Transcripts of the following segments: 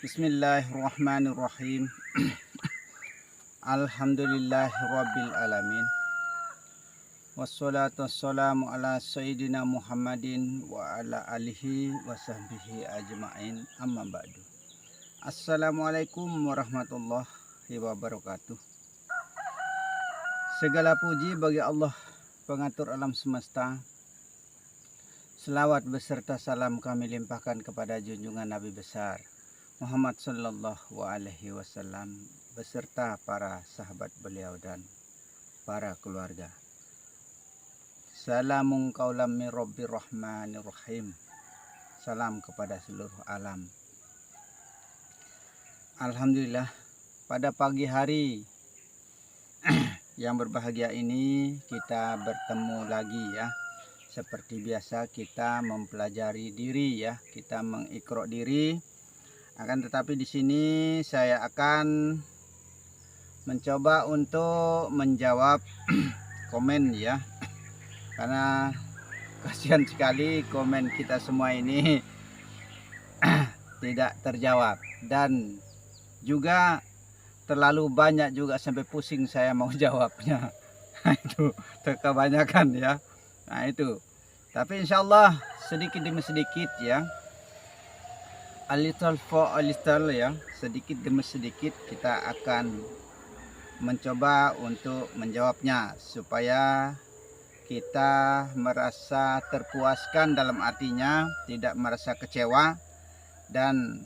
Bismillahirrahmanirrahim. Alhamdulillahirabbil alamin. Wassalatu wassalamu ala sayyidina Muhammadin wa ala alihi wa sahbihi ajma'in, amma ba'du. Assalamualaikum warahmatullahi wabarakatuh. Segala puji bagi Allah, pengatur alam semesta. Selawat beserta salam kami limpahkan kepada junjungan Nabi besar Muhammad sallallahu alaihi wasallam beserta para sahabat beliau dan para keluarga. Salamun qaulam min rabbir rahmanir rahim. Salam kepada seluruh alam. Alhamdulillah, pada pagi hari yang berbahagia ini kita bertemu lagi ya. Seperti biasa kita mempelajari diri ya, kita mengiqra diri. Akan tetapi di sini saya akan mencoba untuk menjawab komen ya. Karena kasihan sekali komen kita semua ini tidak terjawab, dan juga terlalu banyak juga sampai pusing saya mau jawabnya. Itu kebanyakan ya. Nah itu, tapi insya Allah sedikit demi sedikit ya, a little for a little ya, sedikit demi sedikit kita akan mencoba untuk menjawabnya supaya kita merasa terpuaskan, dalam artinya tidak merasa kecewa. Dan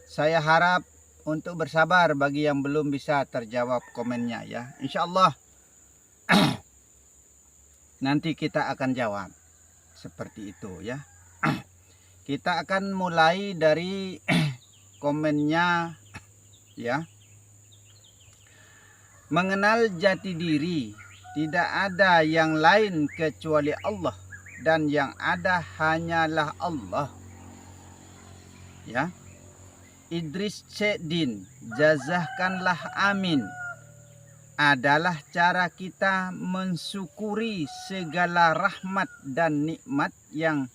saya harap untuk bersabar bagi yang belum bisa terjawab komennya ya, insya Allah nanti kita akan jawab seperti itu ya. Kita akan mulai dari komennya ya. Mengenal jati diri, tidak ada yang lain kecuali Allah, dan yang ada hanyalah Allah ya. Idris Cedin, jazahkanlah amin, adalah cara kita mensyukuri segala rahmat dan nikmat yang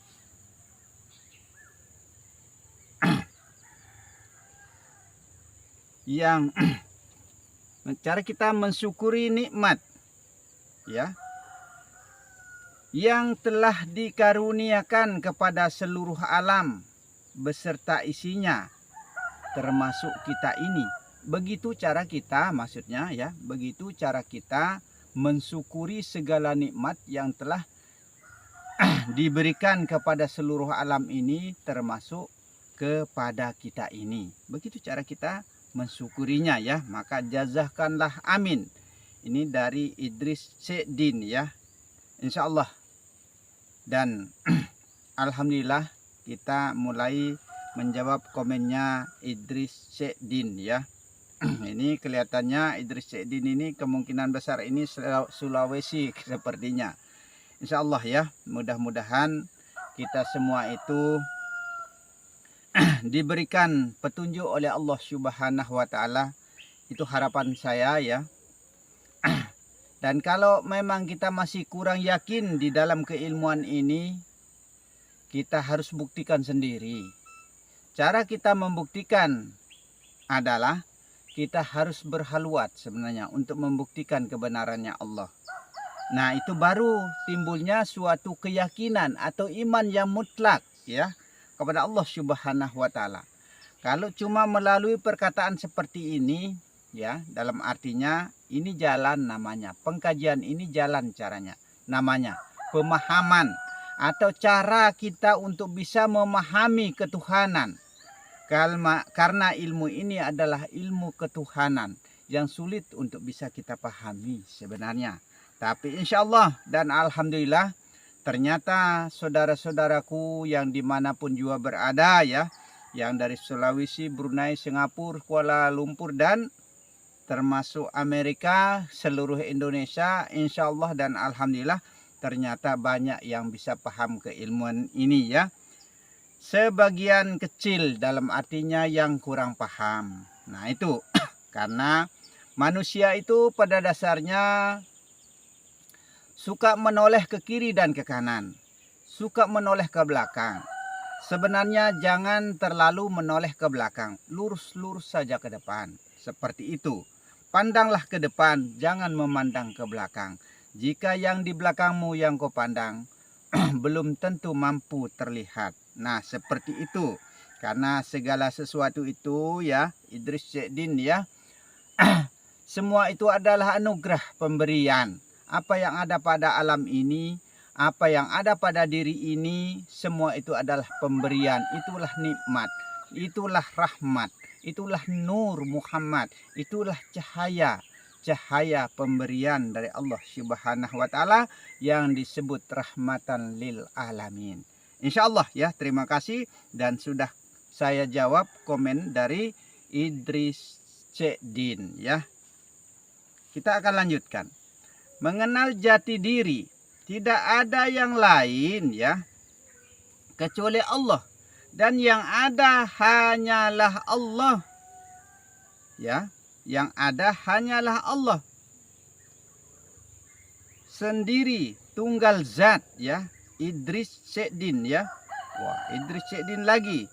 cara kita mensyukuri nikmat ya yang telah dikaruniakan kepada seluruh alam beserta isinya, termasuk kita ini. Begitu cara kita, maksudnya ya, begitu cara kita mensyukuri segala nikmat yang telah diberikan kepada seluruh alam ini, termasuk kepada kita ini. Begitu cara kita mensyukurinya ya. Maka jazahkanlah amin. Ini dari Idris Cedin ya, insya Allah. Dan alhamdulillah kita mulai menjawab komennya Idris Cedin ya. Ini kelihatannya Idris Cedin ini kemungkinan besar ini Sulawesi sepertinya. Insya Allah ya, mudah-mudahan kita semua itu diberikan petunjuk oleh Allah Subhanahu wa Ta'ala. Itu harapan saya ya. Dan kalau memang kita masih kurang yakin di dalam keilmuan ini, kita harus buktikan sendiri. Cara kita membuktikan adalah kita harus berhalwat sebenarnya untuk membuktikan kebenarannya Allah. Nah, itu baru timbulnya suatu keyakinan atau iman yang mutlak ya kepada Allah Subhanahu wa Ta'ala. Kalau cuma melalui perkataan seperti ini ya, dalam artinya ini jalan namanya, pengkajian ini jalan caranya, namanya pemahaman atau cara kita untuk bisa memahami ketuhanan. Karena ilmu ini adalah ilmu ketuhanan yang sulit untuk bisa kita pahami sebenarnya. Tapi insya Allah dan alhamdulillah, ternyata saudara-saudaraku yang dimanapun juga berada ya, yang dari Sulawesi, Brunei, Singapura, Kuala Lumpur, dan termasuk Amerika, seluruh Indonesia, insya Allah dan alhamdulillah, ternyata banyak yang bisa paham keilmuan ini ya. Sebagian kecil dalam artinya yang kurang paham. Nah itu karena manusia itu pada dasarnya suka menoleh ke kiri dan ke kanan, suka menoleh ke belakang. Sebenarnya jangan terlalu menoleh ke belakang, lurus-lurus saja ke depan. Seperti itu. Pandanglah ke depan, jangan memandang ke belakang. Jika yang di belakangmu yang kau pandang, belum tentu mampu terlihat. Nah, seperti itu. Karena segala sesuatu itu ya, Idris Syekhdin ya, semua itu adalah anugerah pemberian. Apa yang ada pada alam ini, apa yang ada pada diri ini, semua itu adalah pemberian. Itulah nikmat, itulah rahmat, itulah nur Muhammad, itulah cahaya. Cahaya pemberian dari Allah Subhanahu wa Ta'ala yang disebut rahmatan lil alamin. Insya Allah ya, terima kasih. Dan sudah saya jawab komen dari Idris Syekhdin ya. Kita akan lanjutkan. Mengenal jati diri. Tidak ada yang lain ya kecuali Allah, dan yang ada hanyalah Allah. Ya, yang ada hanyalah Allah. Sendiri, tunggal zat ya. Idris Syekhdin ya. Wah, Idris Syekhdin lagi.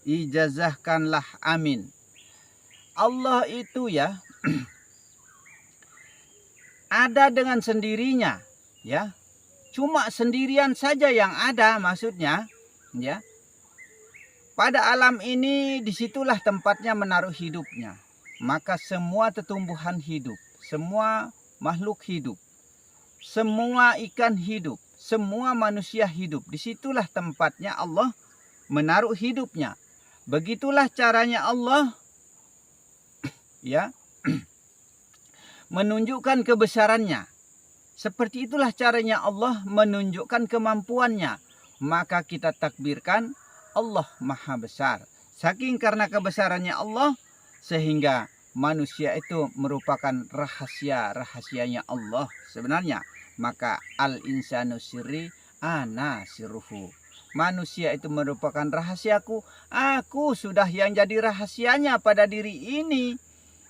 Ijazahkanlah amin. Allah itu ya ada dengan sendirinya ya. Cuma sendirian saja yang ada maksudnya ya. Pada alam ini disitulah tempatnya menaruh hidupnya. Maka semua tumbuhan hidup, semua makhluk hidup, semua ikan hidup, semua manusia hidup. Disitulah tempatnya Allah menaruh hidupnya. Begitulah caranya Allah ya menunjukkan kebesarannya. Seperti itulah caranya Allah menunjukkan kemampuannya. Maka kita takbirkan Allah Maha Besar. Saking karena kebesarannya Allah, sehingga manusia itu merupakan rahasia-rahasianya Allah sebenarnya. Maka al-insanu sirri ana sirruhu. Manusia itu merupakan rahasiaku. Aku sudah yang jadi rahasianya pada diri ini.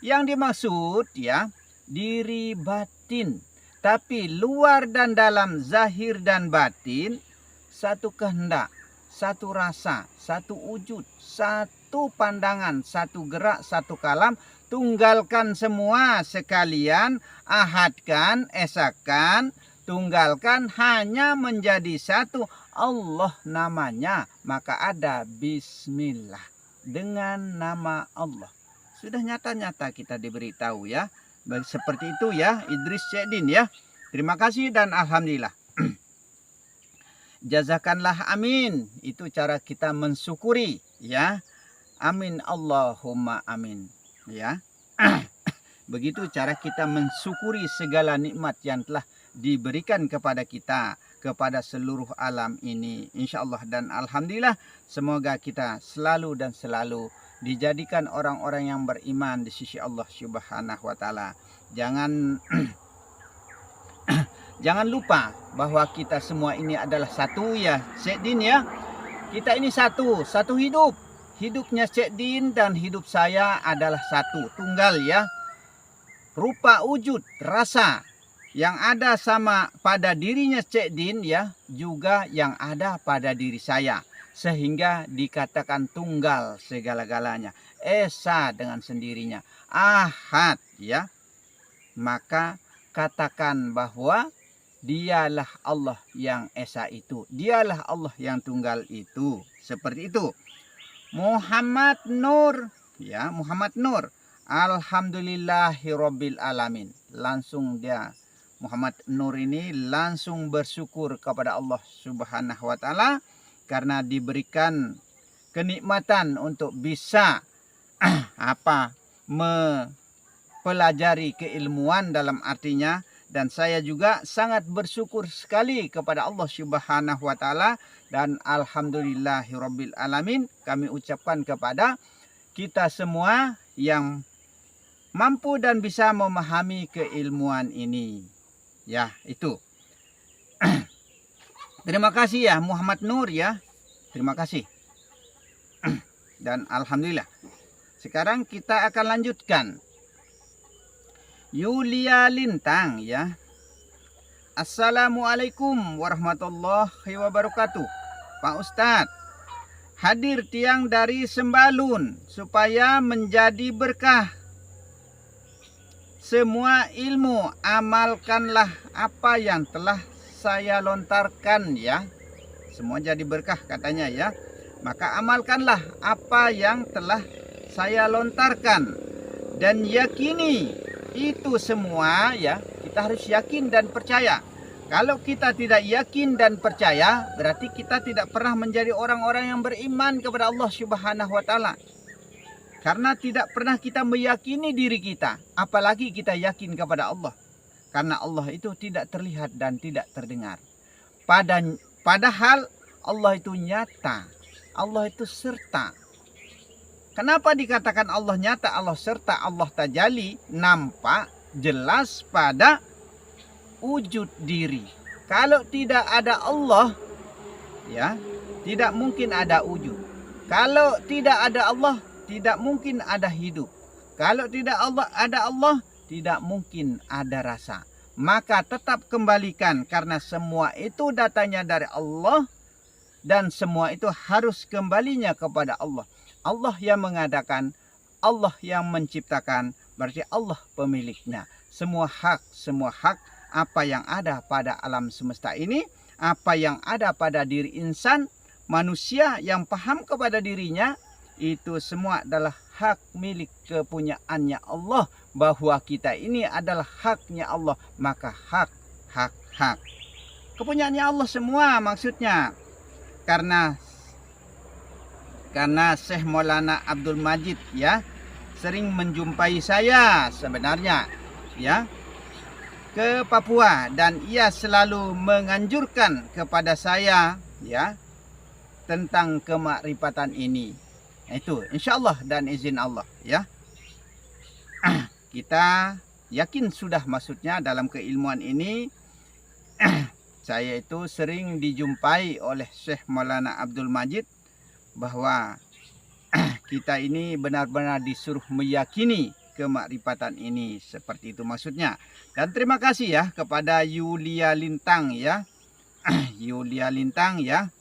Yang dimaksud ya, diri batin. Tapi luar dan dalam, zahir dan batin, satu kehendak, satu rasa, satu wujud, satu pandangan, satu gerak, satu kalam. Tunggalkan semua sekalian, ahadkan, esakan, tunggalkan, hanya menjadi satu. Allah namanya, maka ada bismillah. Dengan nama Allah. Sudah nyata-nyata kita diberitahu ya. Seperti itu ya, Idris Syekhdin ya. Terima kasih dan alhamdulillah. Jazakanlah amin. Itu cara kita mensyukuri ya. Amin Allahumma amin ya. Begitu cara kita mensyukuri segala nikmat yang telah diberikan kepada kita, kepada seluruh alam ini. Insyaallah dan alhamdulillah, semoga kita selalu dan selalu dijadikan orang-orang yang beriman di sisi Allah Subhanahu wa Ta'ala. Jangan lupa bahwa kita semua ini adalah satu ya, Syekhdin ya. Kita ini satu hidup. Hidupnya Syekhdin dan hidup saya adalah satu, tunggal ya. Rupa, wujud, rasa yang ada sama pada dirinya Syekhdin ya, juga yang ada pada diri saya. Sehingga dikatakan tunggal segala-galanya. Esa dengan sendirinya. Ahad ya. Maka katakan bahwa dialah Allah yang esa itu. Dialah Allah yang tunggal itu. Seperti itu. Muhammad Nur. Ya, Muhammad Nur. Alhamdulillahirabbil alamin. Langsung dia, Muhammad Nur ini langsung bersyukur kepada Allah Subhanahu wa Ta'ala. Karena diberikan kenikmatan untuk bisa mempelajari keilmuan dalam artinya. Dan saya juga sangat bersyukur sekali kepada Allah Subhanahu wa Ta'ala. Dan alhamdulillahirabbil alamin, kami ucapkan kepada kita semua yang mampu dan bisa memahami keilmuan ini. Ya, itu. Terima kasih ya Muhammad Nur ya. Terima kasih. Dan alhamdulillah. Sekarang kita akan lanjutkan. Yulia Lintang ya. Assalamualaikum warahmatullahi wabarakatuh. Pak Ustadz, hadir tiang dari Sembalun supaya menjadi berkah. Semua ilmu amalkanlah apa yang telah saya lontarkan ya. Semua jadi berkah katanya ya. Maka amalkanlah apa yang telah saya lontarkan. Dan yakini itu semua ya. Kita harus yakin dan percaya. Kalau kita tidak yakin dan percaya, berarti kita tidak pernah menjadi orang-orang yang beriman kepada Allah Subhanahu wa taala. Karena tidak pernah kita meyakini diri kita, apalagi kita yakin kepada Allah. Karena Allah itu tidak terlihat dan tidak terdengar. Padahal Allah itu nyata, Allah itu serta. Kenapa dikatakan Allah nyata, Allah serta, Allah tajalli, nampak jelas pada wujud diri. Kalau tidak ada Allah, ya, tidak mungkin ada wujud. Kalau tidak ada Allah, tidak mungkin ada hidup. Kalau tidak ada Allah, tidak mungkin ada rasa. Maka tetap kembalikan karena semua itu datanya dari Allah dan semua itu harus kembalinya kepada Allah. Allah yang mengadakan, Allah yang menciptakan, berarti Allah pemiliknya. Semua hak apa yang ada pada alam semesta ini, apa yang ada pada diri insan, manusia yang paham kepada dirinya, itu semua adalah hak milik kepunyaannya Allah. Bahwa kita ini adalah haknya Allah. Maka hak. Kepunyaannya Allah semua maksudnya. Karena Syekh Maulana Abdul Majid ya sering menjumpai saya sebenarnya ya ke Papua dan ia selalu menganjurkan kepada saya ya tentang kemakrifatan ini. Itu insyaallah dan izin Allah ya. Kita yakin sudah maksudnya dalam keilmuan ini. Saya itu sering dijumpai oleh Syekh Maulana Abdul Majid bahwa kita ini benar-benar disuruh meyakini kemakrifatan ini, seperti itu maksudnya. Dan terima kasih ya kepada Yulia Lintang ya. Yulia Lintang ya.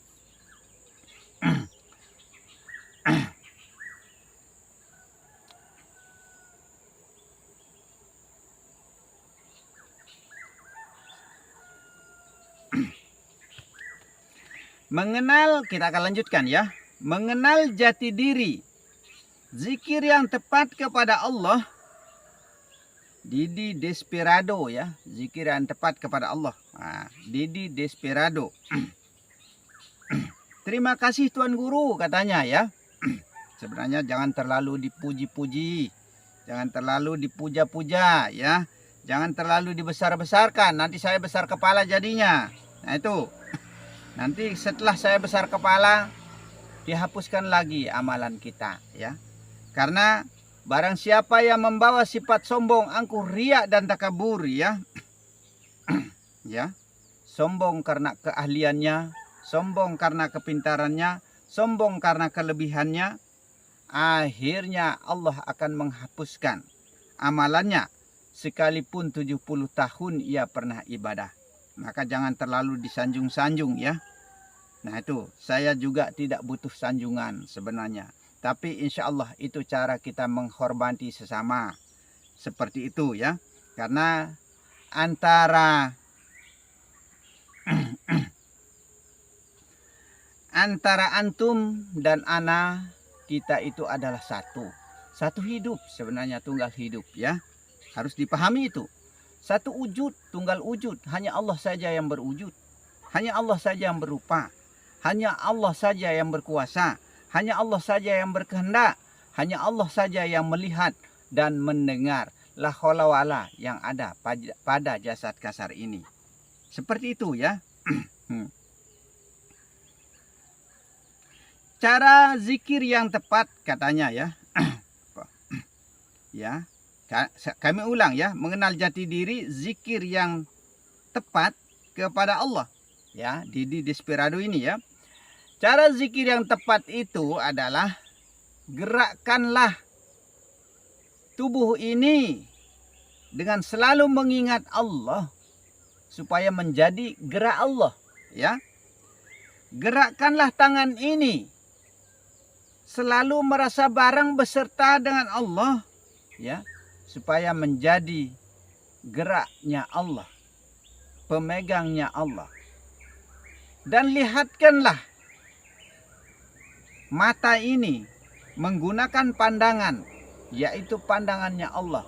Mengenal, kita akan lanjutkan ya. Mengenal jati diri. Zikir yang tepat kepada Allah. Didi Desperado ya. Zikir yang tepat kepada Allah. Nah, Didi Desperado. Terima kasih Tuan Guru katanya ya. Sebenarnya jangan terlalu dipuji-puji. Jangan terlalu dipuja-puja ya. Jangan terlalu dibesar-besarkan. Nanti saya besar kepala jadinya. Nah itu. Nanti setelah saya besar kepala, dihapuskan lagi amalan kita ya. Karena barang siapa yang membawa sifat sombong, angkuh, riak dan takabur ya. Ya. Sombong karena keahliannya, sombong karena kepintarannya, sombong karena kelebihannya, akhirnya Allah akan menghapuskan amalannya sekalipun 70 tahun ia pernah ibadah. Maka jangan terlalu disanjung-sanjung ya. Nah itu, saya juga tidak butuh sanjungan sebenarnya. Tapi insya Allah itu cara kita menghormati sesama. Seperti itu ya. Karena antara antum dan ana, kita itu adalah satu. Satu hidup sebenarnya, tunggal hidup ya. Harus dipahami itu. Satu wujud, tunggal wujud. Hanya Allah saja yang berwujud. Hanya Allah saja yang berupa. Hanya Allah saja yang berkuasa. Hanya Allah saja yang berkehendak. Hanya Allah saja yang melihat dan mendengar. La haula wala yang ada pada jasad kasar ini. Seperti itu ya. Cara zikir yang tepat katanya ya. Ya. Kami ulang ya, mengenal jati diri, zikir yang tepat kepada Allah. Ya, Didi Desperado ini ya. Cara zikir yang tepat itu adalah gerakkanlah tubuh ini dengan selalu mengingat Allah. supaya menjadi gerak Allah, ya. Gerakkanlah tangan ini selalu merasa barang beserta dengan Allah, ya, supaya menjadi geraknya Allah, pemegangnya Allah. Dan lihatkanlah mata ini menggunakan pandangan, yaitu pandangannya Allah,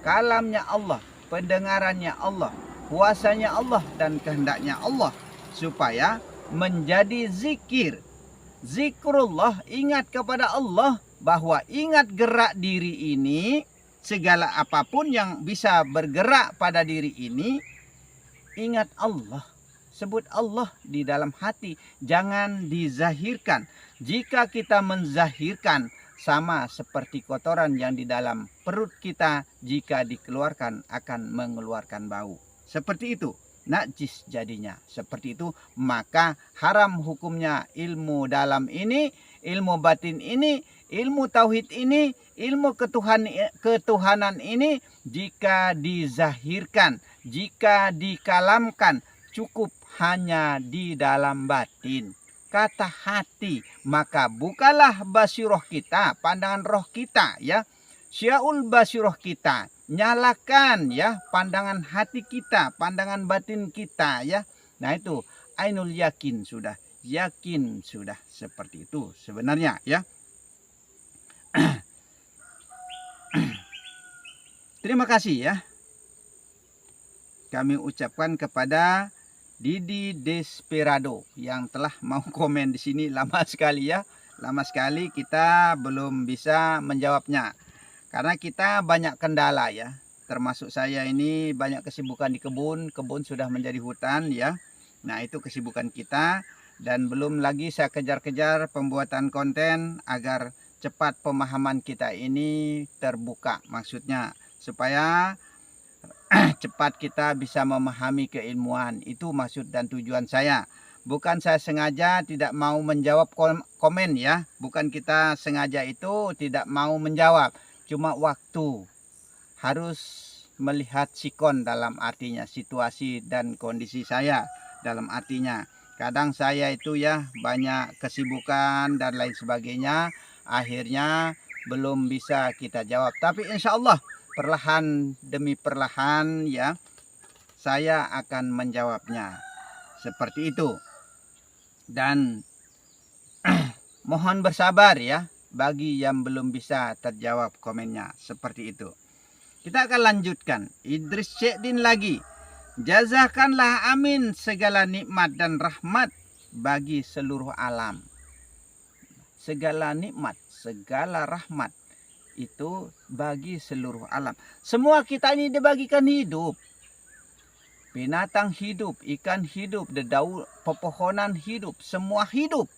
kalamnya Allah, pendengarannya Allah, kuasanya Allah dan kehendaknya Allah, supaya menjadi zikir. Zikrullah, ingat kepada Allah, bahwa ingat gerak diri ini, segala apapun yang bisa bergerak pada diri ini, ingat Allah. Sebut Allah di dalam hati, jangan dizahirkan. Jika kita menzahirkan, sama seperti kotoran yang di dalam perut kita, jika dikeluarkan akan mengeluarkan bau. Seperti itu, najis jadinya. Seperti itu, maka haram hukumnya ilmu dalam ini, ilmu batin ini, ilmu tauhid ini, ilmu ketuhanan ini, jika dizahirkan, jika dikalamkan, cukup hanya di dalam batin, kata hati, maka bukalah basiroh kita, pandangan roh kita, ya, syaul basiroh kita, nyalakan, ya, pandangan hati kita, pandangan batin kita, ya. Nah itu ainul yakin sudah, yakin sudah, seperti itu sebenarnya, ya. Terima kasih, ya, kami ucapkan kepada Didi Desperado yang telah mau komen di sini. Lama sekali, ya, lama sekali kita belum bisa menjawabnya karena kita banyak kendala, ya, termasuk saya ini banyak kesibukan di kebun sudah menjadi hutan, ya. Nah itu kesibukan kita, dan belum lagi saya kejar-kejar pembuatan konten agar cepat pemahaman kita ini terbuka, maksudnya supaya cepat kita bisa memahami keilmuan. Itu maksud dan tujuan saya. Bukan saya sengaja tidak mau menjawab komen, ya. Bukan kita sengaja itu tidak mau menjawab. Cuma waktu. Harus melihat sikon dalam artinya, situasi dan kondisi saya dalam artinya. Kadang saya itu, ya, banyak kesibukan dan lain sebagainya. Akhirnya belum bisa kita jawab. Tapi insya Allah perlahan demi perlahan, ya, saya akan menjawabnya. Seperti itu. Dan mohon bersabar, ya, bagi yang belum bisa terjawab komennya. Seperti itu. Kita akan lanjutkan. Idris Syekhdin lagi. Jazakanlah amin segala nikmat dan rahmat bagi seluruh alam. Segala nikmat, segala rahmat itu bagi seluruh alam. Semua kita ini dibagikan hidup. Binatang hidup, ikan hidup, dedaunan, pepohonan hidup, semua hidup.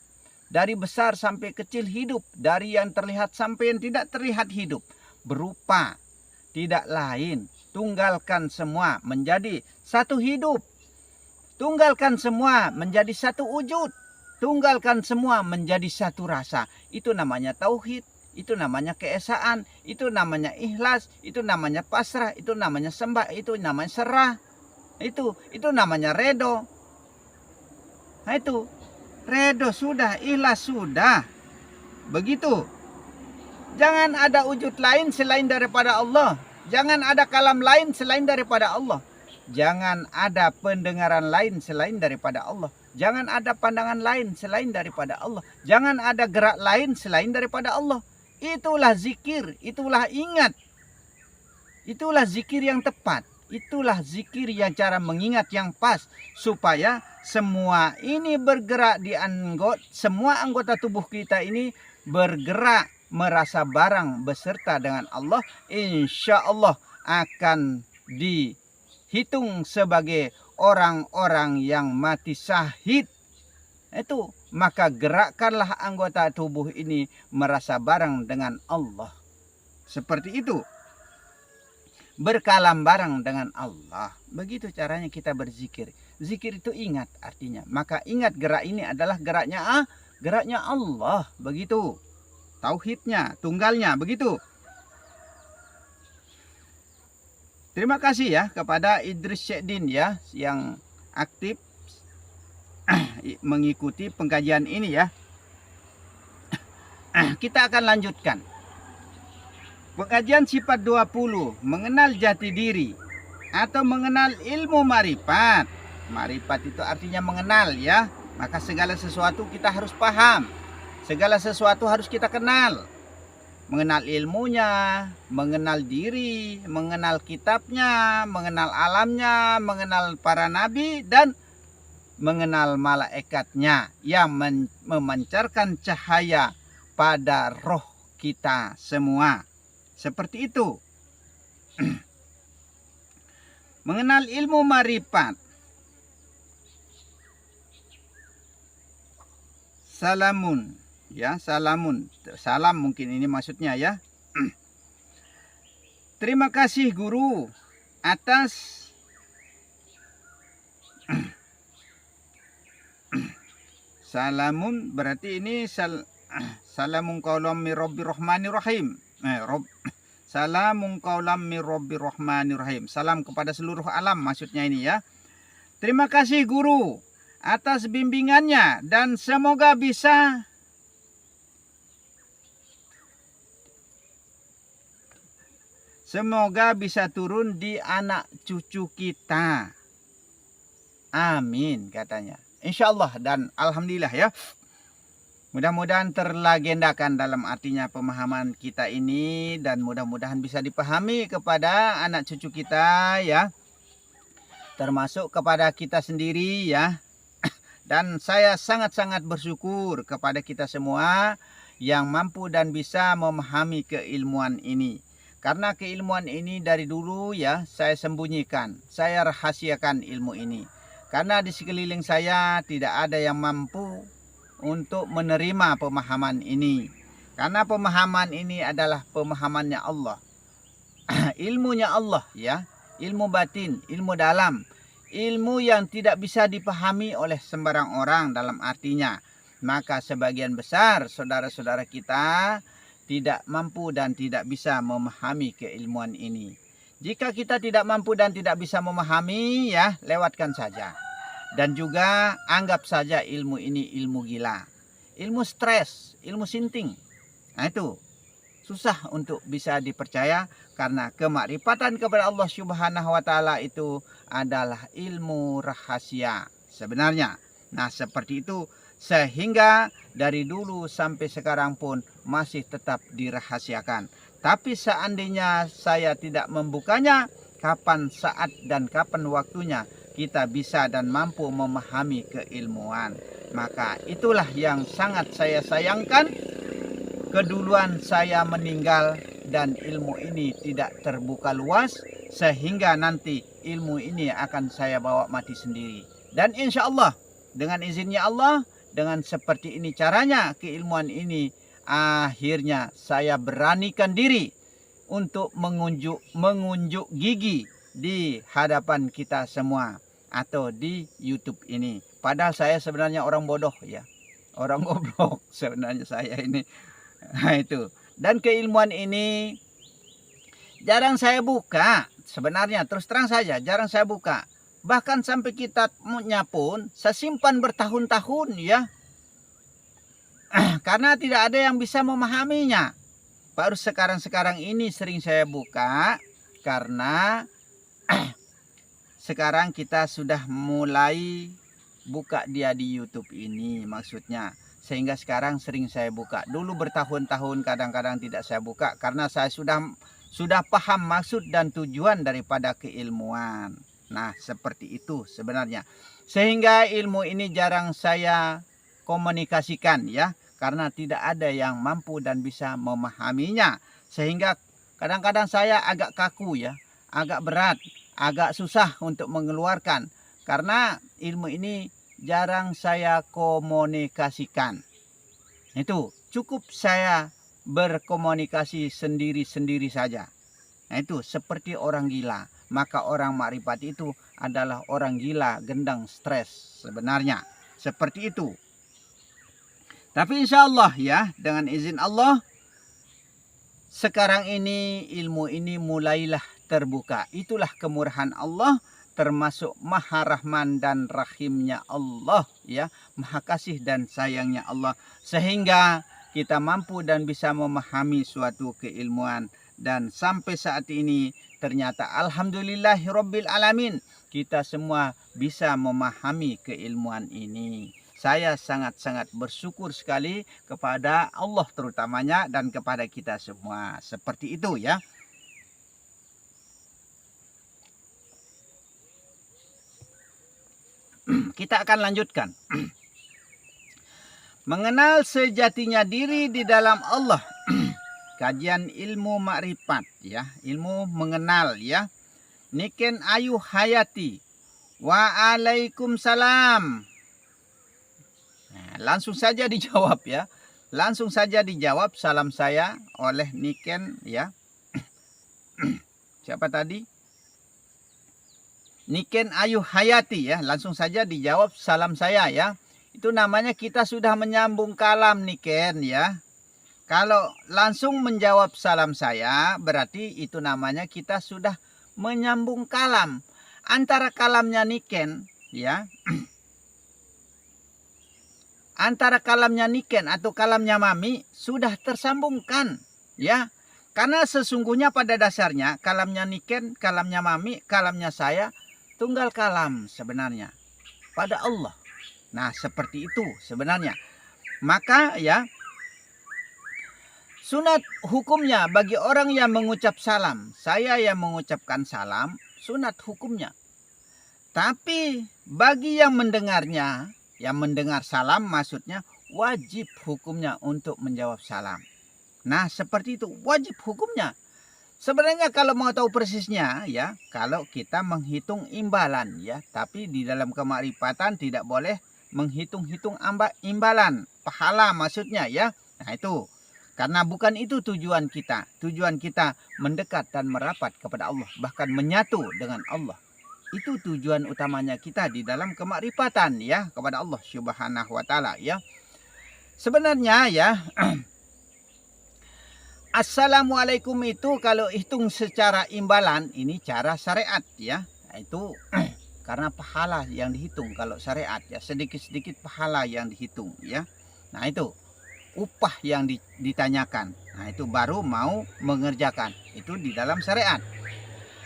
Dari besar sampai kecil hidup, dari yang terlihat sampai yang tidak terlihat hidup. Berupa tidak lain, tunggalkan semua menjadi satu hidup. Tunggalkan semua menjadi satu wujud. Tunggalkan semua menjadi satu rasa. Itu namanya tauhid. Itu namanya keesaan, itu namanya ikhlas, itu namanya pasrah, itu namanya sembah, itu namanya serah. Itu namanya redo. Nah itu, redo sudah, ikhlas sudah. Begitu. Jangan ada wujud lain selain daripada Allah. Jangan ada kalam lain selain daripada Allah. Jangan ada pendengaran lain selain daripada Allah. Jangan ada pandangan lain selain daripada Allah. Jangan ada gerak lain selain daripada Allah. Itulah zikir, itulah ingat. Itulah zikir yang tepat. Itulah zikir yang cara mengingat yang pas. Supaya semua ini bergerak di semua anggota tubuh kita ini bergerak merasa barang beserta dengan Allah. Insya Allah akan dihitung sebagai orang-orang yang mati syahid. Itu, maka gerakkanlah anggota tubuh ini merasa bareng dengan Allah. Seperti itu. Berkalam bareng dengan Allah. Begitu caranya kita berzikir. Zikir itu ingat artinya. Maka ingat gerak ini adalah geraknya Allah. Begitu. Tauhidnya, tunggalnya, begitu. Terima kasih ya kepada Idris Syekhdin ya yang aktif mengikuti pengkajian ini ya. Kita akan lanjutkan. Pengkajian sifat 20, mengenal jati diri atau mengenal ilmu marifat. Marifat itu artinya mengenal ya. Maka segala sesuatu kita harus paham. Segala sesuatu harus kita kenal. Mengenal ilmunya, mengenal diri, mengenal kitabnya, mengenal alamnya, mengenal para nabi, dan mengenal malaikatnya yang memancarkan cahaya pada roh kita semua. Seperti itu. Mengenal ilmu marifat. Salamun. Ya, salamun. Salam mungkin ini maksudnya ya. Terima kasih guru atas salamun berarti ini salamun qaulam mir rabbir rahmanir rahim. Salamun qaulam mir rabbir rahmanir rahim. Salam kepada seluruh alam maksudnya ini ya. Terima kasih guru atas bimbingannya dan semoga bisa turun di anak cucu kita. Amin katanya. Insya Allah dan alhamdulillah ya. Mudah-mudahan terlagendakan dalam artinya pemahaman kita ini dan mudah-mudahan bisa dipahami kepada anak cucu kita ya. Termasuk kepada kita sendiri ya. Dan saya sangat-sangat bersyukur kepada kita semua yang mampu dan bisa memahami keilmuan ini. Karena keilmuan ini dari dulu ya saya sembunyikan, saya rahasiakan ilmu ini. Karena di sekeliling saya tidak ada yang mampu untuk menerima pemahaman ini. Karena pemahaman ini adalah pemahamannya Allah. Ilmunya Allah ya. Ilmu batin, ilmu dalam. Ilmu yang tidak bisa dipahami oleh sembarang orang dalam artinya. Maka sebagian besar saudara-saudara kita tidak mampu dan tidak bisa memahami keilmuan ini. Jika kita tidak mampu dan tidak bisa memahami ya lewatkan saja. Dan juga anggap saja ilmu ini ilmu gila. Ilmu stres, ilmu sinting. Nah itu susah untuk bisa dipercaya karena kemakrifatan kepada Allah Subhanahu wa taala itu adalah ilmu rahasia sebenarnya. Nah, seperti itu sehingga dari dulu sampai sekarang pun masih tetap dirahasiakan. Tapi seandainya saya tidak membukanya, kapan saat dan kapan waktunya kita bisa dan mampu memahami keilmuan. Maka itulah yang sangat saya sayangkan. Keduluan saya meninggal dan ilmu ini tidak terbuka luas. Sehingga nanti ilmu ini akan saya bawa mati sendiri. Dan insya Allah dengan izinnya Allah, dengan seperti ini caranya keilmuan ini, akhirnya saya beranikan diri untuk mengunjuk gigi di hadapan kita semua. Atau di YouTube ini. Padahal saya sebenarnya orang bodoh ya. Orang goblok sebenarnya saya ini. Nah itu. Dan keilmuan ini jarang saya buka. Sebenarnya terus terang saja jarang saya buka. Bahkan sampai kitabnya pun saya simpan bertahun-tahun ya. Karena tidak ada yang bisa memahaminya. Baru sekarang-sekarang ini sering saya buka. Karena sekarang kita sudah mulai buka dia di YouTube ini maksudnya. Sehingga sekarang sering saya buka. Dulu bertahun-tahun kadang-kadang tidak saya buka. Karena saya sudah paham maksud dan tujuan daripada keilmuan. Nah seperti itu sebenarnya. Sehingga ilmu ini jarang saya komunikasikan ya. Karena tidak ada yang mampu dan bisa memahaminya. Sehingga kadang-kadang saya agak kaku ya. Agak berat. Agak susah untuk mengeluarkan karena ilmu ini jarang saya komunikasikan. Itu cukup saya berkomunikasi sendiri-sendiri saja. Nah itu seperti orang gila. Maka orang makrifat itu adalah orang gila, gendang, stres sebenarnya. Seperti itu. Tapi insya Allah ya dengan izin Allah sekarang ini ilmu ini mulailah terbuka. Itulah kemurahan Allah, termasuk Maha Rahman dan Rahimnya Allah, ya, Maha Kasih dan sayangnya Allah, sehingga kita mampu dan bisa memahami suatu keilmuan. Dan sampai saat ini ternyata alhamdulillahirabbil alamin, kita semua bisa memahami keilmuan ini. Saya sangat-sangat bersyukur sekali kepada Allah terutamanya dan kepada kita semua. Seperti itu ya. Kita akan lanjutkan. Mengenal sejatinya diri di dalam Allah. Kajian ilmu makrifat ya, ilmu mengenal ya. Niken ayu hayati. Waalaikumsalam. Nah, langsung saja dijawab ya. Langsung saja dijawab salam saya oleh Niken ya. Siapa tadi? Niken Ayu Hayati ya. Langsung saja dijawab salam saya ya. Itu namanya kita sudah menyambung kalam Niken ya. Kalau langsung menjawab salam saya, berarti itu namanya kita sudah menyambung kalam. Antara kalamnya Niken ya. Antara kalamnya Niken atau kalamnya Mami sudah tersambungkan ya. Karena sesungguhnya pada dasarnya kalamnya Niken, kalamnya Mami, kalamnya saya tunggal kalam sebenarnya pada Allah. Nah, seperti itu sebenarnya. Maka ya, sunat hukumnya bagi orang yang mengucap salam, saya yang mengucapkan salam, sunat hukumnya. Tapi bagi yang mendengarnya, yang mendengar salam maksudnya wajib hukumnya untuk menjawab salam. Nah, seperti itu, wajib hukumnya. Sebenarnya kalau mau tahu persisnya ya, kalau kita menghitung imbalan ya, tapi di dalam kemakrifatan tidak boleh menghitung-hitung imbalan, pahala maksudnya ya. Nah, itu. Karena bukan itu tujuan kita. Tujuan kita mendekat dan merapat kepada Allah, bahkan menyatu dengan Allah. Itu tujuan utamanya kita di dalam kemakrifatan ya, kepada Allah Subhanahu wa taala ya. Sebenarnya ya, Assalamualaikum itu kalau hitung secara imbalan, ini cara syariat ya. Nah, itu karena pahala yang dihitung kalau syariat ya, sedikit-sedikit pahala yang dihitung ya. Nah, itu upah yang ditanyakan. Nah, itu baru mau mengerjakan. Itu di dalam syariat.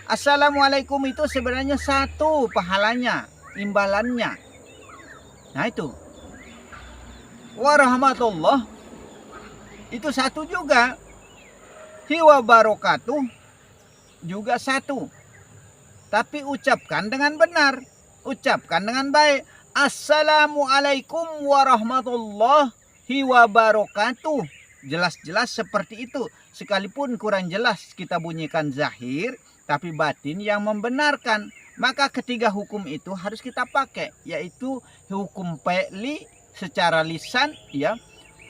Assalamualaikum itu sebenarnya satu pahalanya, imbalannya. Nah, itu. Warahmatullah itu satu juga. Hiwa barokatuh juga satu. Tapi ucapkan dengan benar. Ucapkan dengan baik. Assalamualaikum warahmatullahi wabarakatuh. Jelas-jelas seperti itu. Sekalipun kurang jelas kita bunyikan zahir, tapi batin yang membenarkan. Maka ketiga hukum itu harus kita pakai. Yaitu hukum fi'li secara lisan ya.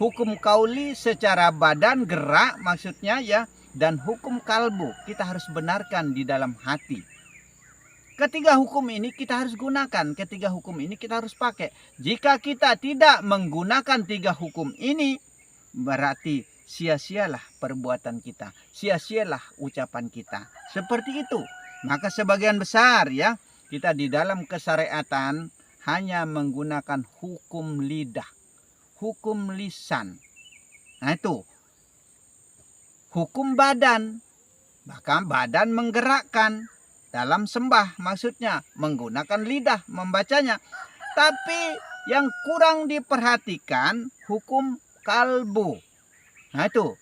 Hukum kauli secara badan gerak maksudnya ya, dan hukum kalbu kita harus benarkan di dalam hati. Ketiga hukum ini kita harus gunakan, ketiga hukum ini kita harus pakai. Jika kita tidak menggunakan tiga hukum ini, berarti sia-sialah perbuatan kita, sia-sialah ucapan kita. Seperti itu. Maka sebagian besar ya, kita di dalam kesyariatan hanya menggunakan hukum lidah, hukum lisan. Nah, itu hukum badan, bahkan badan menggerakkan dalam sembah maksudnya menggunakan lidah membacanya. Tapi yang kurang diperhatikan hukum kalbu. Nah, itu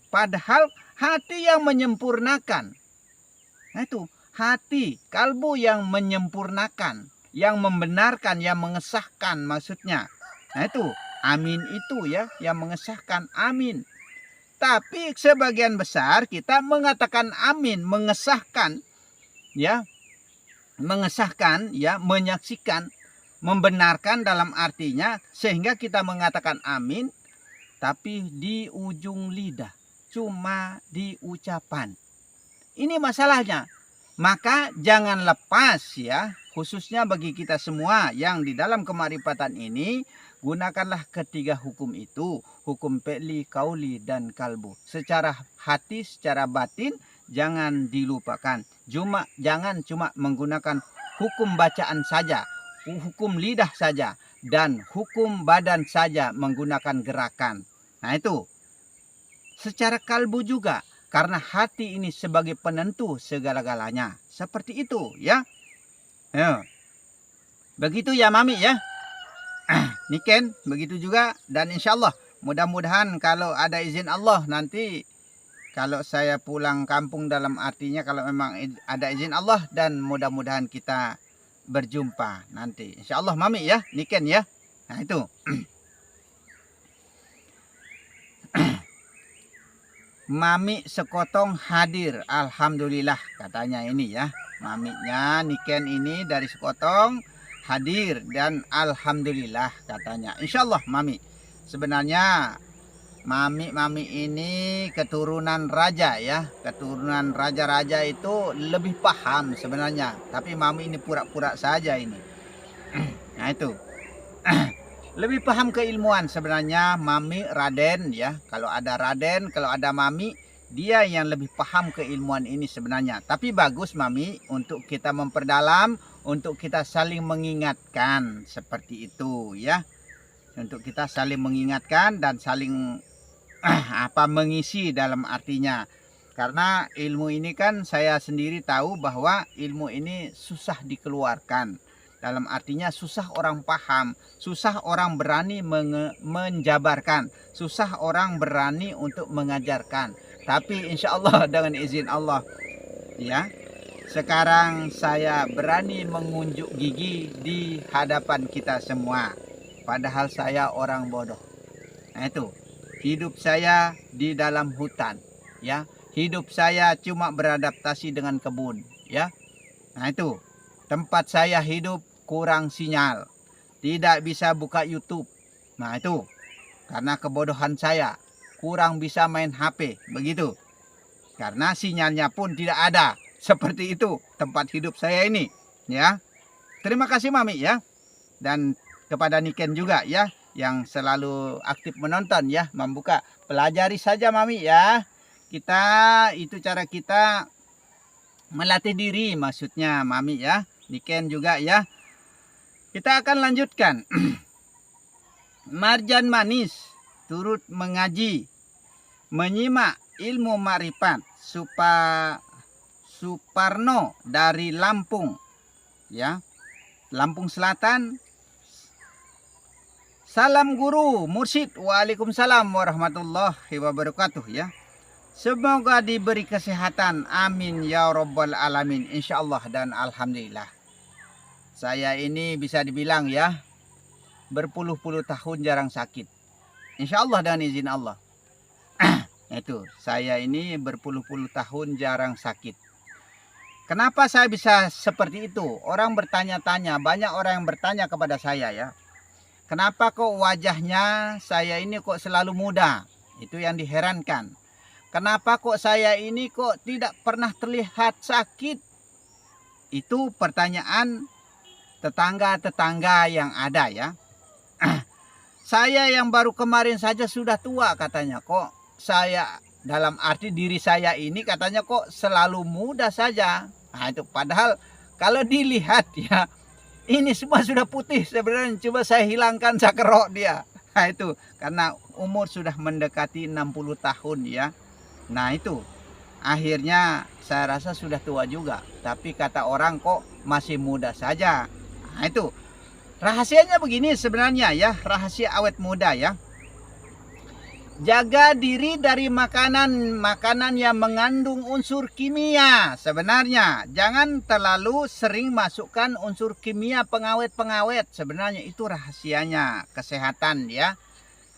padahal hati yang menyempurnakan. Nah, itu hati kalbu yang menyempurnakan, yang membenarkan, yang mengesahkan maksudnya. Nah, itu amin itu ya, yang mengesahkan amin. Tapi sebagian besar kita mengatakan amin, mengesahkan ya, mengesahkan ya, menyaksikan, membenarkan dalam artinya sehingga kita mengatakan amin, tapi di ujung lidah, cuma di ucapan. Ini masalahnya. Maka jangan lepas ya, khususnya bagi kita semua yang di dalam kemakrifatan ini, gunakanlah ketiga hukum itu, hukum fi'li, kauli, dan kalbu. Secara hati, secara batin, jangan dilupakan. Jangan cuma menggunakan hukum bacaan saja, hukum lidah saja, dan hukum badan saja menggunakan gerakan. Nah itu. Secara kalbu juga, karena hati ini sebagai penentu segala-galanya. Seperti itu ya. Begitu ya Mami ya. Niken, begitu juga. Dan insya Allah mudah-mudahan kalau ada izin Allah nanti kalau saya pulang kampung, dalam artinya kalau memang ada izin Allah, dan mudah-mudahan kita berjumpa nanti. Insya Allah Mami ya, Niken ya. Nah itu. Mami sekotong hadir, alhamdulillah katanya ini ya. Maminya Niken ini dari Sekotong hadir dan alhamdulillah katanya. Insya Allah Mami. Sebenarnya Mami ini keturunan raja ya. Keturunan raja-raja itu lebih paham sebenarnya. Tapi Mami ini pura-pura saja ini. Nah itu. Lebih paham keilmuan sebenarnya Mami Raden ya. Kalau ada Raden, kalau ada Mami, dia yang lebih paham keilmuan ini sebenarnya. Tapi bagus Mami untuk kita memperdalam, untuk kita saling mengingatkan seperti itu ya. Untuk kita saling mengingatkan dan saling mengisi dalam artinya. Karena ilmu ini kan saya sendiri tahu bahwa ilmu ini susah dikeluarkan. Dalam artinya susah orang paham, susah orang berani menjabarkan, susah orang berani untuk mengajarkan. Tapi insya Allah dengan izin Allah ya, sekarang saya berani mengunjuk gigi di hadapan kita semua. Padahal saya orang bodoh. Nah itu. Hidup saya di dalam hutan, ya. Hidup saya cuma beradaptasi dengan kebun, ya. Nah itu, tempat saya hidup kurang sinyal, tidak bisa buka YouTube. Nah itu, karena kebodohan saya, kurang bisa main HP, begitu. Karena sinyalnya pun tidak ada, seperti itu tempat hidup saya ini, ya. Terima kasih Mami ya, dan kepada Niken juga ya, yang selalu aktif menonton ya, membuka. Pelajari saja Mami ya. Itu cara kita melatih diri maksudnya Mami ya. Niken juga ya. Kita akan lanjutkan. Marjan manis turut mengaji, menyimak ilmu makrifat Suparno dari Lampung ya. Lampung Selatan. Salam guru, mursyid. Waalaikumsalam warahmatullahi wabarakatuh ya. Semoga diberi kesehatan. Amin ya rabbal alamin. Insyaallah dan alhamdulillah. Saya ini bisa dibilang ya, berpuluh-puluh tahun jarang sakit. Insyaallah dengan izin Allah. Itu, saya ini berpuluh-puluh tahun jarang sakit. Kenapa saya bisa seperti itu? Orang bertanya-tanya, banyak orang yang bertanya kepada saya ya. Kenapa kok wajahnya saya ini kok selalu muda? Itu yang diherankan. Kenapa kok saya ini kok tidak pernah terlihat sakit? Itu pertanyaan tetangga-tetangga yang ada ya. Saya yang baru kemarin saja sudah tua katanya. Kok saya dalam arti diri saya ini katanya kok selalu muda saja. Nah itu padahal kalau dilihat ya, ini semua sudah putih sebenarnya, coba saya hilangkan sakerok dia. Nah itu, karena umur sudah mendekati 60 tahun ya. Nah itu, akhirnya saya rasa sudah tua juga. Tapi kata orang kok masih muda saja. Nah itu, rahasianya begini sebenarnya ya, rahasia awet muda ya. Jaga diri dari makanan yang mengandung unsur kimia. Sebenarnya jangan terlalu sering masukkan unsur kimia pengawet-pengawet. Sebenarnya itu rahasianya kesehatan ya.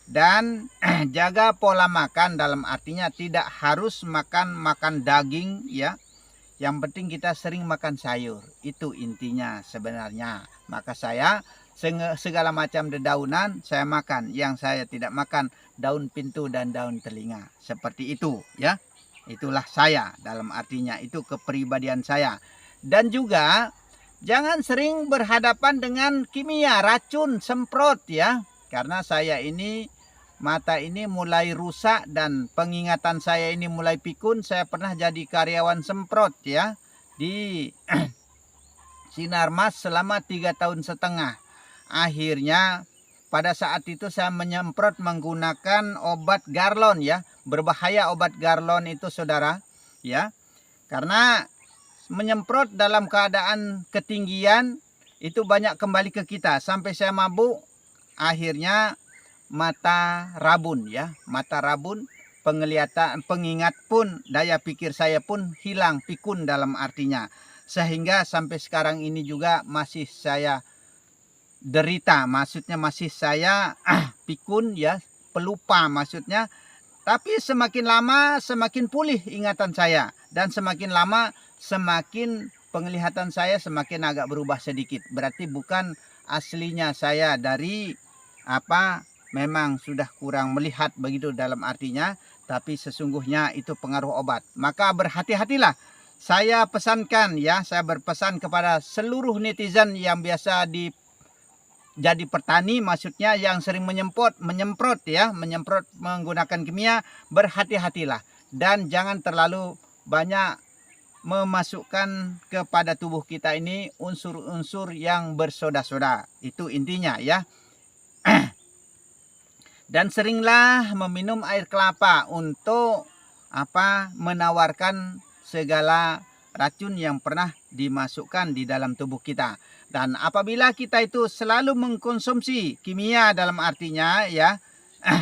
Dan jaga pola makan, dalam artinya tidak harus makan daging ya. Yang penting kita sering makan sayur. Itu intinya sebenarnya. Maka saya segala macam dedaunan saya makan. Yang saya tidak makan daun pintu dan daun telinga. Seperti itu ya. Itulah saya, dalam artinya itu kepribadian saya. Dan juga jangan sering berhadapan dengan kimia, racun, semprot ya. Karena saya ini mata ini mulai rusak dan penglihatan saya ini mulai pikun. Saya pernah jadi karyawan semprot ya di Sinarmas selama 3,5 tahun. Akhirnya pada saat itu saya menyemprot menggunakan obat Garlon ya. Berbahaya obat Garlon itu saudara ya. Karena menyemprot dalam keadaan ketinggian itu banyak kembali ke kita. Sampai saya mabuk, akhirnya mata rabun ya. Mata rabun, penglihatan, pengingat pun, daya pikir saya pun hilang, pikun dalam artinya. Sehingga sampai sekarang ini juga masih saya derita, maksudnya masih saya pikun ya, pelupa maksudnya. Tapi semakin lama semakin pulih ingatan saya, dan semakin lama semakin penglihatan saya semakin agak berubah sedikit. Berarti bukan aslinya saya dari memang sudah kurang melihat begitu dalam artinya, tapi sesungguhnya itu pengaruh obat. Maka berhati-hatilah. Saya pesankan ya, saya berpesan kepada seluruh netizen yang biasa jadi petani, maksudnya yang sering menyemprot menggunakan kimia, berhati-hatilah dan jangan terlalu banyak memasukkan kepada tubuh kita ini unsur-unsur yang bersoda-soda. Itu intinya ya. Dan seringlah meminum air kelapa untuk menawarkan segala racun yang pernah dimasukkan di dalam tubuh kita. Dan apabila kita itu selalu mengkonsumsi kimia dalam artinya ya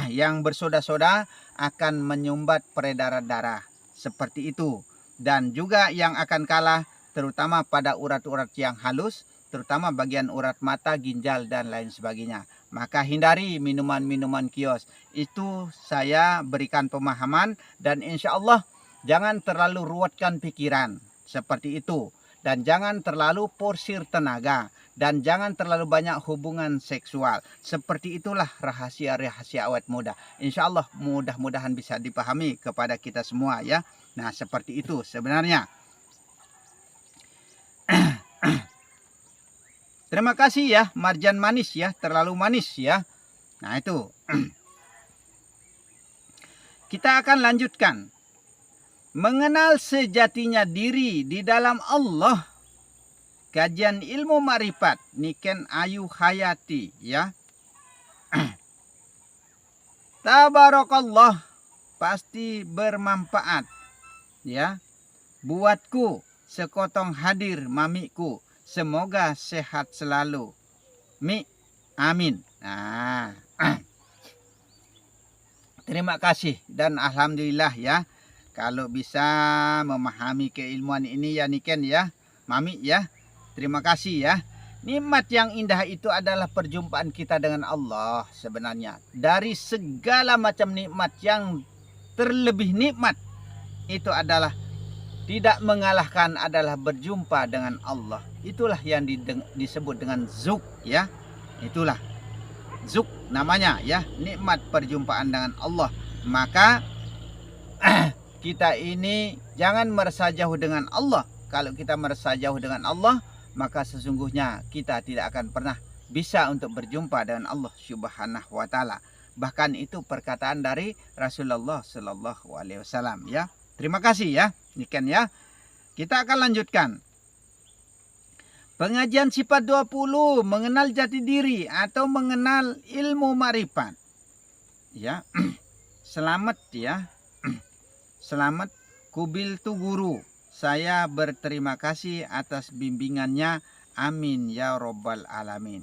yang bersoda-soda, akan menyumbat peredaran darah. Seperti itu. Dan juga yang akan kalah terutama pada urat-urat yang halus, terutama bagian urat mata, ginjal dan lain sebagainya. Maka hindari minuman-minuman kios. Itu saya berikan pemahaman, dan insya Allah jangan terlalu ruwetkan pikiran. Seperti itu. Dan jangan terlalu porsir tenaga. Dan jangan terlalu banyak hubungan seksual. Seperti itulah rahasia-rahasia awet muda. Insya Allah mudah-mudahan bisa dipahami kepada kita semua ya. Nah seperti itu sebenarnya. Terima kasih ya, marjan manis ya, terlalu manis ya. Nah itu. Kita akan lanjutkan. Mengenal sejatinya diri di dalam Allah. Kajian ilmu makrifat Niken Ayu Hayati ya. Tabarakallah, pasti bermanfaat ya. Buatku sekotong hadir mamiku, semoga sehat selalu. Mi, amin. Nah. Terima kasih dan alhamdulillah ya. Kalau bisa memahami keilmuan ini ya Niken ya, Mami ya. Terima kasih ya. Nikmat yang indah itu adalah perjumpaan kita dengan Allah sebenarnya. Dari segala macam nikmat, yang terlebih nikmat itu adalah tidak mengalahkan adalah berjumpa dengan Allah. Itulah yang disebut dengan zuk ya. Itulah zuk namanya ya, nikmat perjumpaan dengan Allah. Maka kita ini jangan merasa jauh dengan Allah. Kalau kita merasa jauh dengan Allah, maka sesungguhnya kita tidak akan pernah bisa untuk berjumpa dengan Allah Subhanahu wa taala. Bahkan itu perkataan dari Rasulullah sallallahu alaihi wasallam ya. Terima kasih ya, Niken ya. Kita akan lanjutkan. Pengajian sifat 20, mengenal jati diri atau mengenal ilmu makrifat. Ya. Selamat ya. Selamat kubil tu guru. Saya berterima kasih atas bimbingannya. Amin ya robbal alamin.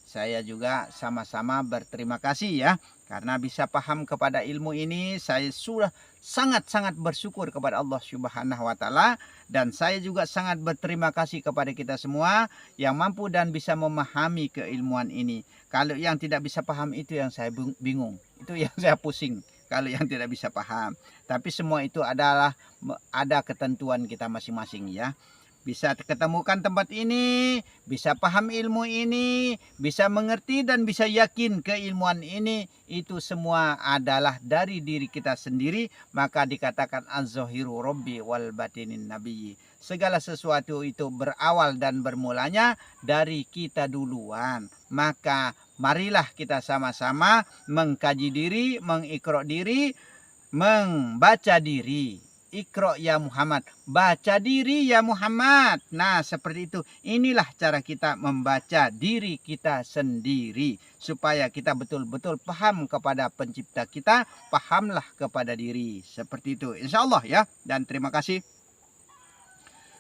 Saya juga sama-sama berterima kasih ya. Karena bisa paham kepada ilmu ini, saya sudah sangat-sangat bersyukur kepada Allah Subhanahu wa taala, dan saya juga sangat berterima kasih kepada kita semua yang mampu dan bisa memahami keilmuan ini. Kalau yang tidak bisa paham itu yang saya bingung. Itu yang saya pusing kalau yang tidak bisa paham. Tapi semua itu adalah ada ketentuan kita masing-masing ya. Bisa ketemukan tempat ini, bisa paham ilmu ini, bisa mengerti dan bisa yakin keilmuan ini, itu semua adalah dari diri kita sendiri. Maka dikatakan az-zahiru rabbi wal batinin nabiyyi. Segala sesuatu itu berawal dan bermulanya dari kita duluan. Maka marilah kita sama-sama mengkaji diri, mengikra diri, membaca diri. Iqra ya Muhammad, baca diri ya Muhammad. Nah, seperti itu. Inilah cara kita membaca diri kita sendiri. Supaya kita betul-betul paham kepada pencipta kita, pahamlah kepada diri. Seperti itu. Insya Allah ya. Dan terima kasih.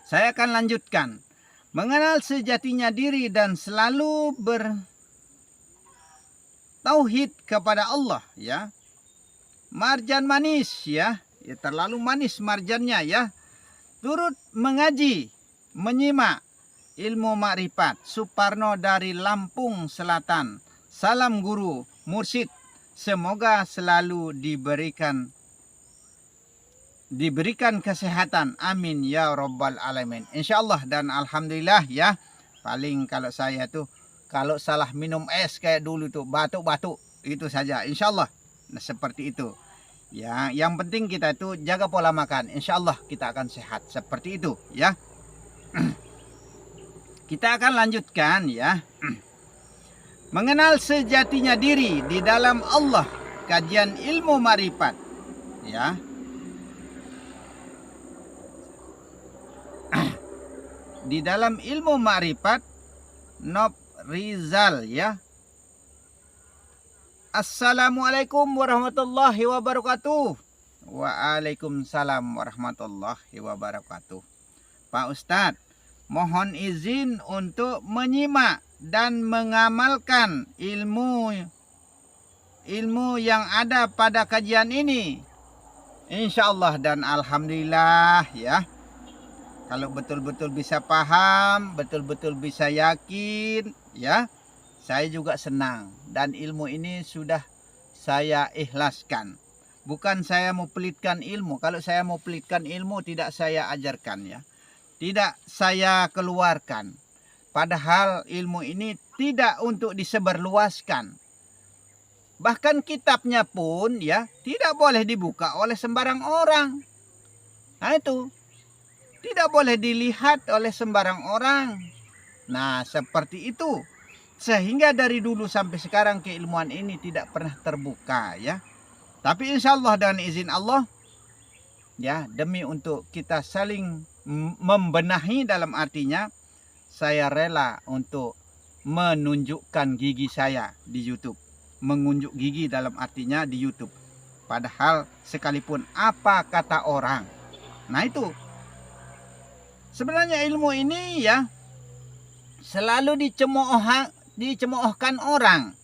Saya akan lanjutkan. Mengenal sejatinya diri dan selalu bertauhid kepada Allah ya. Marjan manis ya. Ya, terlalu manis marjannya ya. Turut mengaji, menyimak ilmu makrifat. Suparno dari Lampung Selatan. Salam guru, mursyid. Semoga selalu diberikan kesehatan. Amin ya rabbal alamin. Insyaallah dan alhamdulillah ya. Paling kalau saya tuh kalau salah minum es kayak dulu tuh batuk-batuk itu saja. Insyaallah. Nah, seperti itu. Ya, yang penting kita itu jaga pola makan. Insya Allah kita akan sehat. Seperti itu ya. Kita akan lanjutkan ya. Mengenal sejatinya diri di dalam Allah. Kajian ilmu marifat. Ya. Di dalam ilmu marifat. Nob Rizal ya. Assalamualaikum warahmatullahi wabarakatuh. Waalaikumsalam warahmatullahi wabarakatuh. Pak Ustadz, mohon izin untuk menyimak dan mengamalkan ilmu yang ada pada kajian ini. Insya Allah dan alhamdulillah ya. Kalau betul-betul bisa paham, betul-betul bisa yakin ya. Saya juga senang dan ilmu ini sudah saya ikhlaskan. Bukan saya mau pelitkan ilmu. Kalau saya mau pelitkan ilmu tidak saya ajarkan ya. Tidak saya keluarkan. Padahal ilmu ini tidak untuk disebarluaskan. Bahkan kitabnya pun ya tidak boleh dibuka oleh sembarang orang. Nah itu. Tidak boleh dilihat oleh sembarang orang. Nah seperti itu. Sehingga dari dulu sampai sekarang keilmuan ini tidak pernah terbuka ya. Tapi insya Allah dengan izin Allah ya, demi untuk kita saling membenahi dalam artinya saya rela untuk menunjukkan gigi saya di YouTube. Mengunjuk gigi dalam artinya di YouTube. Padahal sekalipun apa kata orang. Nah itu. Sebenarnya ilmu ini ya selalu dicemoohkan orang,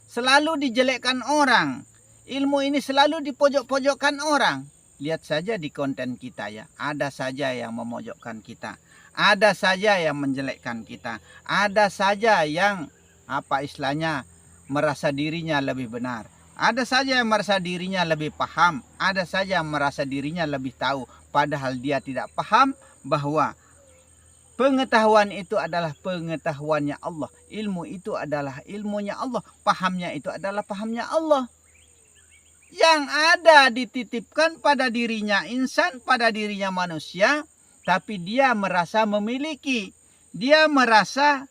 selalu dijelekkan orang. Ilmu ini selalu dipojok-pojokkan orang. Lihat saja di konten kita ya, ada saja yang memojokkan kita, ada saja yang menjelekkan kita, ada saja yang apa istilahnya merasa dirinya lebih benar, ada saja yang merasa dirinya lebih paham, ada saja yang merasa dirinya lebih tahu, padahal dia tidak paham bahwa pengetahuan itu adalah pengetahuannya Allah. Ilmu itu adalah ilmunya Allah. Pahamnya itu adalah pahamnya Allah. Yang ada dititipkan pada dirinya insan, pada dirinya manusia. Tapi dia merasa memiliki. Dia merasa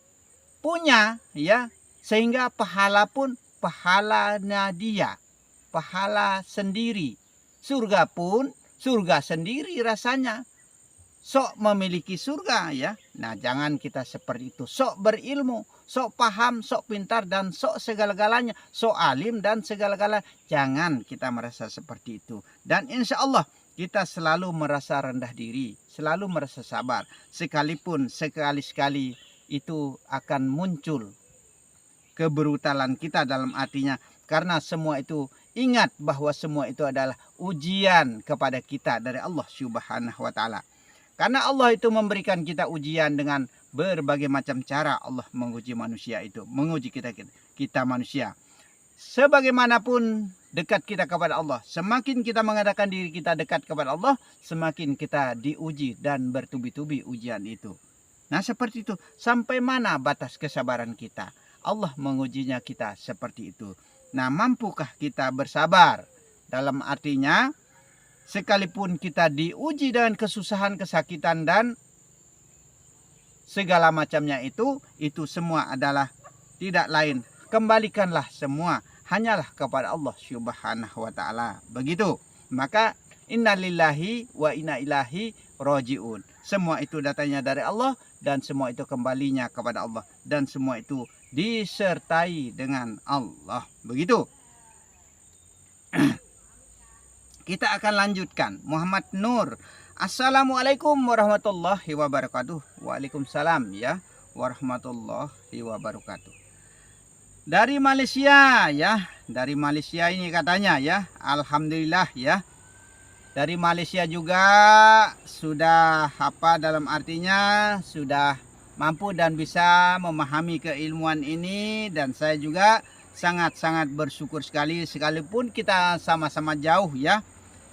punya. Ya, sehingga pahala pun pahalanya dia. Pahala sendiri. Surga pun surga sendiri rasanya. Sok memiliki surga ya. Nah jangan kita seperti itu. Sok berilmu, sok paham, sok pintar dan sok segala-galanya. Sok alim dan segala-galanya. Jangan kita merasa seperti itu. Dan insya Allah kita selalu merasa rendah diri. Selalu merasa sabar. Sekalipun sekali-sekali itu akan muncul kebrutalan kita dalam artinya. Karena semua itu ingat bahwa semua itu adalah ujian kepada kita dari Allah Subhanahu wa Ta'ala. Karena Allah itu memberikan kita ujian dengan berbagai macam cara. Allah menguji manusia itu. Menguji kita manusia. Sebagaimanapun dekat kita kepada Allah. Semakin kita mengadakan diri kita dekat kepada Allah. Semakin kita diuji dan bertubi-tubi ujian itu. Nah seperti itu. Sampai mana batas kesabaran kita. Allah mengujinya kita seperti itu. Nah mampukah kita bersabar? Dalam artinya. Sekalipun kita diuji dengan kesusahan, kesakitan dan segala macamnya itu semua adalah tidak lain kembalikanlah semua hanyalah kepada Allah Subhanahu wa taala. Begitu. Maka innalillahi wa inna ilaihi rajiun. Semua itu datangnya dari Allah dan semua itu kembalinya kepada Allah dan semua itu disertai dengan Allah. Begitu. Kita akan lanjutkan. Muhammad Nur. Assalamualaikum warahmatullahi wabarakatuh. Waalaikumsalam ya warahmatullahi wabarakatuh. Dari Malaysia ya. Dari Malaysia ini katanya ya. Alhamdulillah ya. Dari Malaysia juga sudah dalam artinya sudah mampu dan bisa memahami keilmuan ini, dan saya juga sangat-sangat bersyukur sekali sekalipun kita sama-sama jauh ya.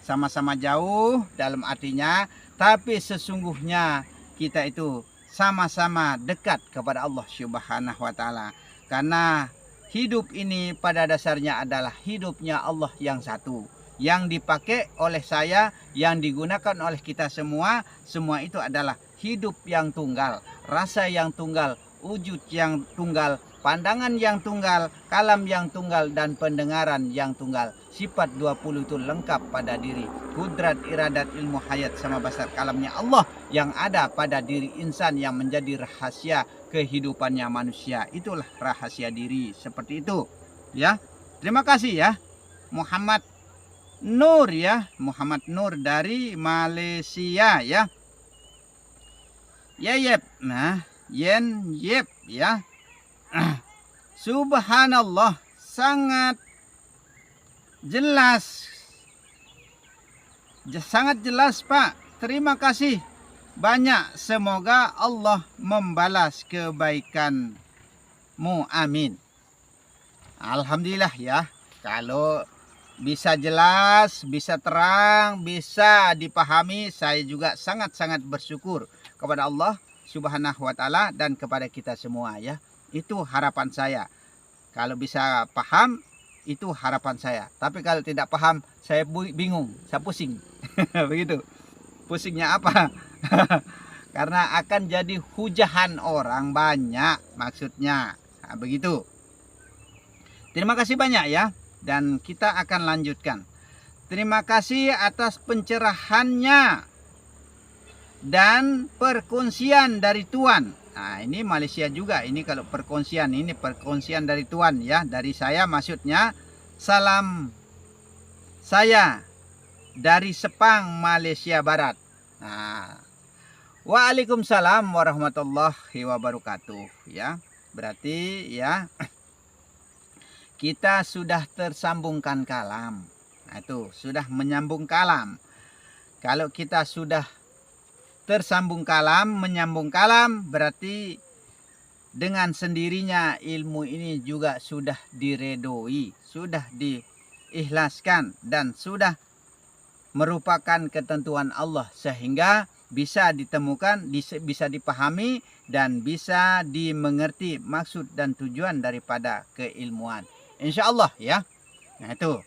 Sama-sama jauh dalam artinya, tapi sesungguhnya kita itu sama-sama dekat kepada Allah Subhanahu wa taala. Karena hidup ini pada dasarnya adalah hidupnya Allah yang satu. Yang dipakai oleh saya, yang digunakan oleh kita semua itu adalah hidup yang tunggal, rasa yang tunggal, wujud yang tunggal, pandangan yang tunggal, kalam yang tunggal, dan pendengaran yang tunggal. Sifat 20 itu lengkap pada diri. Kudrat, iradat, ilmu, hayat, sama basar kalamnya Allah yang ada pada diri insan yang menjadi rahasia kehidupannya manusia. Itulah rahasia diri, seperti itu. Ya, terima kasih ya. Muhammad Nur ya. Muhammad Nur dari Malaysia ya. Yep. Nah, Yep ya. Subhanallah, sangat jelas. Sangat jelas Pak. Terima kasih banyak. Semoga Allah membalas kebaikanmu. Amin. Alhamdulillah ya. Kalau bisa jelas, bisa terang, bisa dipahami, saya juga sangat-sangat bersyukur kepada Allah Subhanahu wa taala dan kepada kita semua ya. Itu harapan saya. Kalau bisa paham, itu harapan saya. Tapi kalau tidak paham, saya bingung, saya pusing. Begitu. Pusingnya apa? Karena akan jadi hujahan orang banyak maksudnya. Nah, begitu. Terima kasih banyak ya. Dan kita akan lanjutkan. Terima kasih atas pencerahannya dan perkongsian dari Tuan. Nah, ini Malaysia juga. Ini kalau perkongsian, ini perkongsian dari Tuan ya. Dari saya maksudnya, salam saya dari Sepang, Malaysia Barat. Nah, waalaikumsalam warahmatullahi wabarakatuh ya. Berarti ya kita sudah tersambungkan kalam. Nah, itu sudah menyambung kalam. Kalau kita sudah tersambung kalam, menyambung kalam, berarti dengan sendirinya ilmu ini juga sudah diredoi, sudah diikhlaskan, dan sudah merupakan ketentuan Allah, sehingga bisa ditemukan, bisa dipahami, dan bisa dimengerti maksud dan tujuan daripada keilmuan. Insya Allah ya. Nah itu.